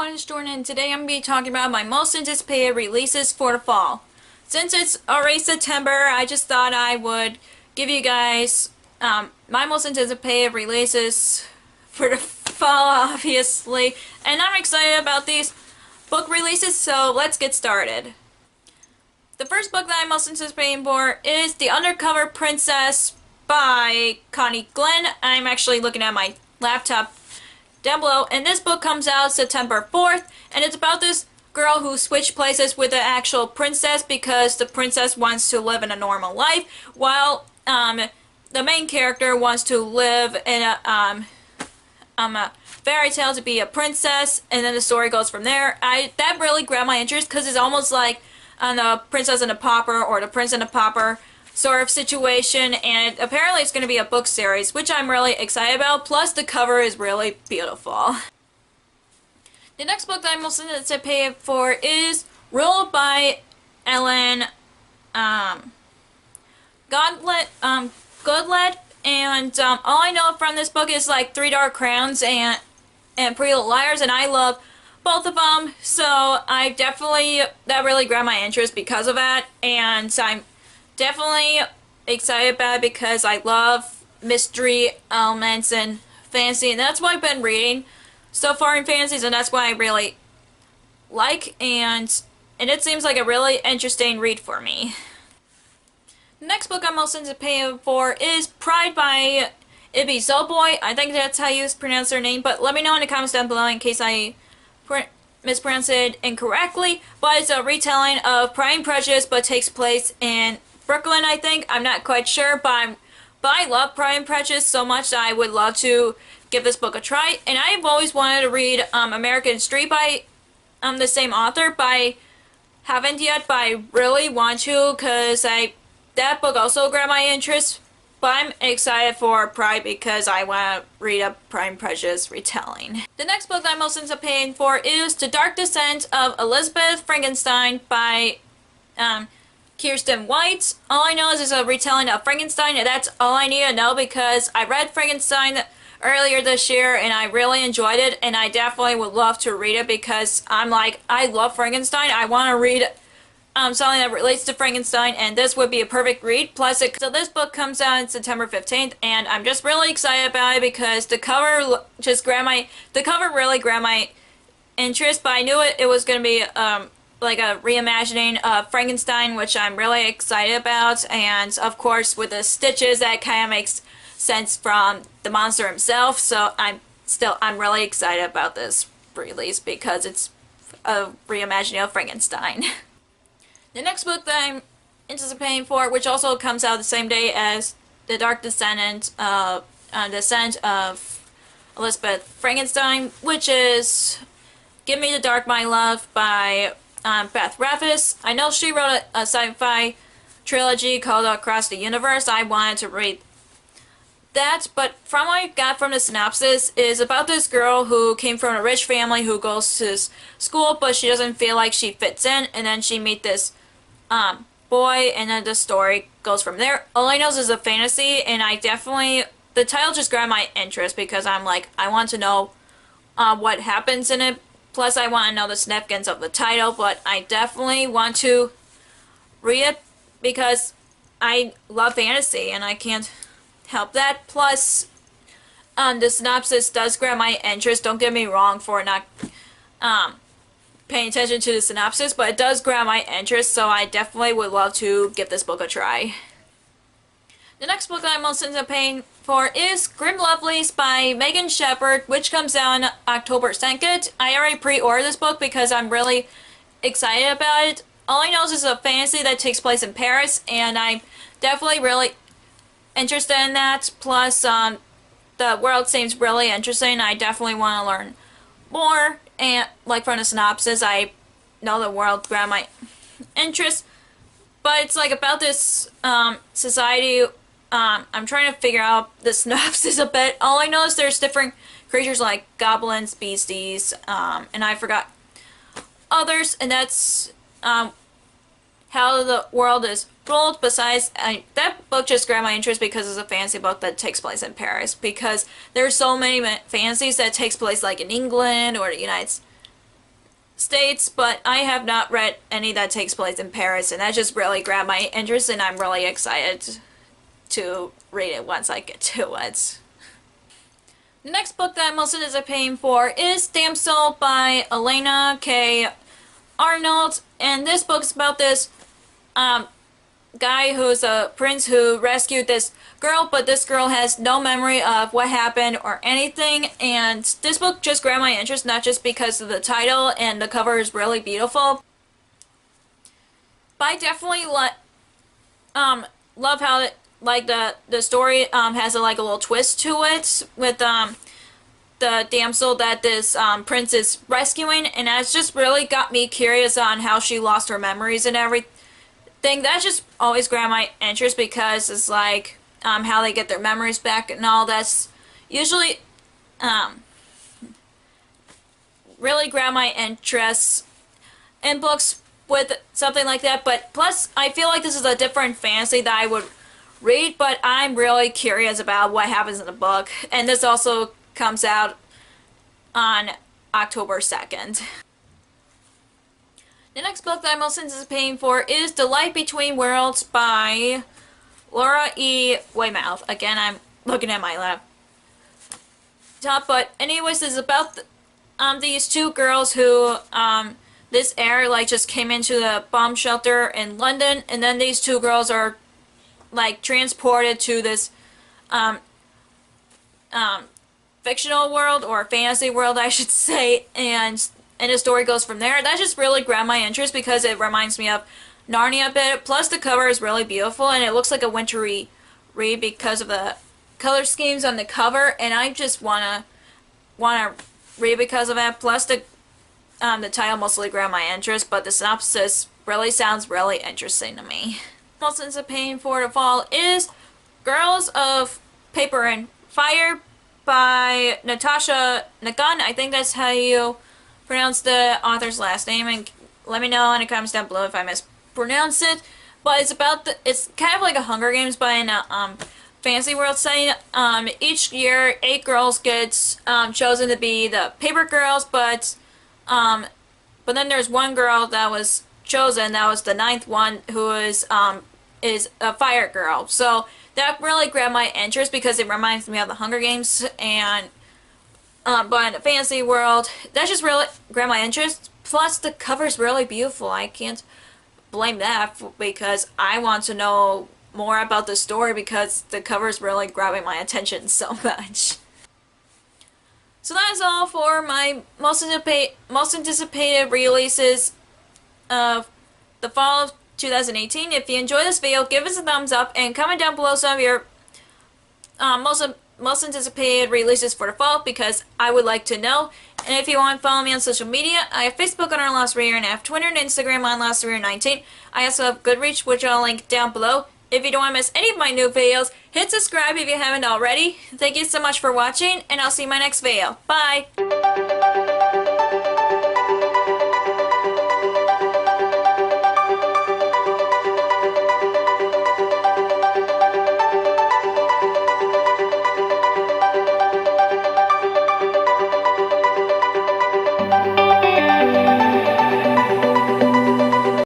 everyone, it's Jordan, and today I'm going to be talking about my most anticipated releases for the fall. Since it's already September, I just thought I would give you guys my most anticipated releases for the fall, obviously. And I'm excited about these book releases, so let's get started. The first book that I'm most anticipating for is The Undercover Princess by Connie Glenn. I'm actually looking at my laptop down below, and this book comes out September 4th, and it's about this girl who switched places with the actual princess because the princess wants to live in a normal life while the main character wants to live in a fairy tale to be a princess, and then the story goes from there. That really grabbed my interest because it's almost like the Princess and the Pauper or the Prince and the Pauper sort of situation, and apparently it's going to be a book series, which I'm really excited about, plus the cover is really beautiful. The next book that I'm most anticipated for is Ruled by Ellen Goodlett, and all I know from this book is like Three Dark Crowns and Pretty Little Liars, and I love both of them, so that really grabbed my interest because of that, and I'm definitely excited about it because I love mystery elements and fantasy, and that's what I've been reading so far in fantasies, and that's what I really like, and it seems like a really interesting read for me. The next book I'm most anticipated for is Pride by Ibi Zoboi. I think that's how you pronounce her name, but let me know in the comments down below in case I mispronounce it incorrectly. But it's a retelling of Pride and Prejudice, but takes place in Brooklyn, I think. I'm not quite sure, but I love Pride and Prejudice so much that I would love to give this book a try. And I've always wanted to read American Street by the same author, but I haven't yet, but I really want to because that book also grabbed my interest. But I'm excited for Pride because I want to read a Pride and Prejudice retelling. The next book that I'm most anticipating for is The Dark Descent of Elizabeth Frankenstein by Kiersten White. All I know is it's a retelling of Frankenstein, and that's all I need to know because I read Frankenstein earlier this year and I really enjoyed it, and I definitely would love to read it because I love Frankenstein. I want to read something that relates to Frankenstein, and this would be a perfect read. Plus, so this book comes out on September 15th, and I'm just really excited about it because the cover really grabbed my interest, but I knew it was going to be like a reimagining of Frankenstein, which I'm really excited about, and of course with the stitches that kind of makes sense from the monster himself, so I'm really excited about this release because it's a reimagining of Frankenstein. The next book that I'm anticipating for, which also comes out the same day as The Dark Descent of Elizabeth Frankenstein, which is Give Me the Dark, My Love by Beth Revis. I know she wrote a sci-fi trilogy called Across the Universe. I wanted to read that, but from what I got from the synopsis is about this girl who came from a rich family who goes to school, but she doesn't feel like she fits in, and then she meets this boy, and then the story goes from there. All I know is it's a fantasy, and the title just grabbed my interest because I'm like, I want to know what happens in it. Plus, I want to know the significance of the title, but I definitely want to read it because I love fantasy, and I can't help that. Plus, the synopsis does grab my interest. Don't get me wrong for not paying attention to the synopsis, but it does grab my interest, so I definitely would love to give this book a try. The next book that I'm most anticipating for is Grim Lovelies by Megan Shepherd, which comes out on October 2nd. I already pre-ordered this book because I'm really excited about it. All I know is it's a fantasy that takes place in Paris, and I'm definitely really interested in that. Plus, the world seems really interesting. I definitely want to learn more, and like from the synopsis, I know the world grabbed my interest. But it's like about this society. I'm trying to figure out the synopsis a bit. All I know is there's different creatures like goblins, beasties, and I forgot others, and that's how the world is ruled. Besides, that book just grabbed my interest because it's a fantasy book that takes place in Paris, because there's so many fantasies that takes place like in England or the United states, but I have not read any that takes place in Paris, and that just really grabbed my interest, and I'm really excited to read it once I get to it. The next book that I'm most anticipating for is Damsel by Elena K. Arnold, and this book's about this guy who's a prince who rescued this girl, but this girl has no memory of what happened or anything, and this book just grabbed my interest, not just because of the title and the cover is really beautiful, but I definitely love how the story has a little twist to it with the damsel that this prince is rescuing, and that's just really got me curious on how she lost her memories and everything. That just always grabbed my interest because it's like how they get their memories back and all. That's usually really grab my interest in books with something like that. But plus, I feel like this is a different fantasy that I would read, but I'm really curious about what happens in the book, and this also comes out on October 2nd. The next book that I'm most anticipating for is The Light Between Worlds by Laura E. Weymouth. Again, I'm looking at my laptop, but anyways, this is about these two girls who this air just came into the bomb shelter in London, and then these two girls are transported to this fictional world, or fantasy world I should say, and the story goes from there. That just really grabbed my interest because it reminds me of Narnia a bit, plus the cover is really beautiful and it looks like a wintry read because of the color schemes on the cover, and I just wanna read because of that. Plus the title mostly grabbed my interest, but the synopsis really sounds really interesting to me. Most anticipating for the fall is Girls of Paper and Fire by Natasha Nagun. I think that's how you pronounce the author's last name, and let me know in the comments down below if I mispronounce it. But it's kind of like a Hunger Games but in a fantasy world setting. Each year 8 girls gets chosen to be the paper girls, but then there's one girl that was chosen, that was the 9th one, who is a fire girl. So that really grabbed my interest because it reminds me of the Hunger Games, and but in a fantasy world, that just really grabbed my interest. Plus the cover's really beautiful. I can't blame that because I want to know more about the story because the cover's really grabbing my attention so much. So that is all for my most anticipated releases of the fall of 2018. If you enjoyed this video, give us a thumbs up and comment down below some of your most anticipated releases for the fall because I would like to know. And if you want to follow me on social media, I have Facebook on @LostReader, and I have Twitter and Instagram on LostReader19. I also have Goodreads, which I'll link down below. If you don't want to miss any of my new videos, hit subscribe if you haven't already. Thank you so much for watching, and I'll see you in my next video. Bye!